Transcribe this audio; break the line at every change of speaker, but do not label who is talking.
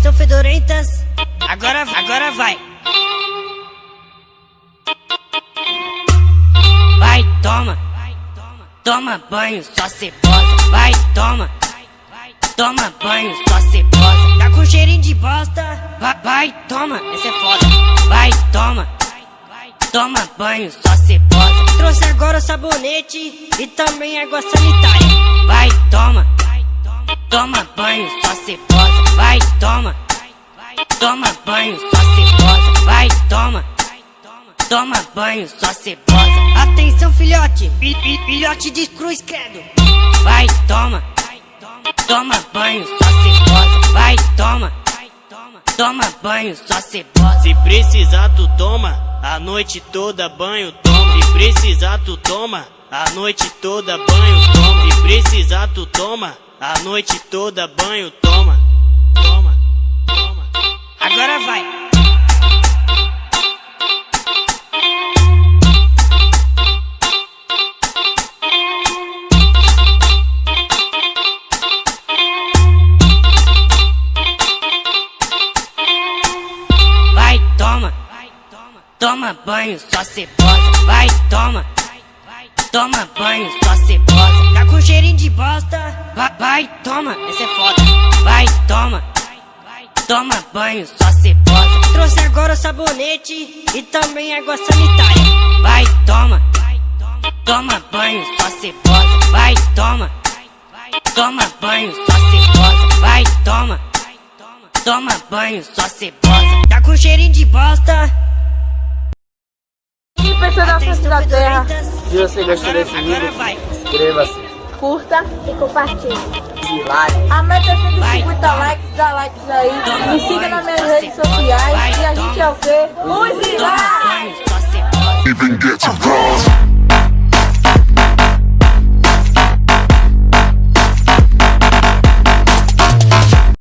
estão fedorentas. Agora vai. Vai, toma banho, só cebosa. Vai, toma banho, só cebosa. Tá com cheirinho de bosta. Vai, toma, essa é foda. Vai, toma banho, só cebosa. Trouxe agora o sabonete e também água sanitária. Vai, toma banho, só cebosa. Vai, toma banho, só cebosa. Vai, toma banho, só cebosa. Atenção, filhote, filhote de cruz, credo. Vai, toma banho, só cebosa. Vai, toma banho, só cebosa.
Se precisar tu toma, a noite toda banho toma. Se precisar tu toma, a noite toda banho toma. Se precisar tu toma, a noite toda banho toma. Toma.
Agora vai. Toma banho, só cebosa. Vai, toma banho, só cebosa. Tá com cheirinho de bosta. Vai, toma, essa é foda. Vai, toma banho, só cebosa. Trouxe agora o sabonete e também água sanitária. Vai, toma banho, só cebosa. Vai, toma banho, só cebosa. Vai, toma banho, só cebosa. Tá com cheirinho de bosta.
E pessoas da face da terra,
Se você gostou desse vídeo, inscreva-se,
curta
E compartilhe.
se like.
a meta é 150 likes, dá likes aí. Me siga nas minhas redes sociais e a gente é o quê? Os
Toma
Virais!
banho, só cebosa.
Even get to cross.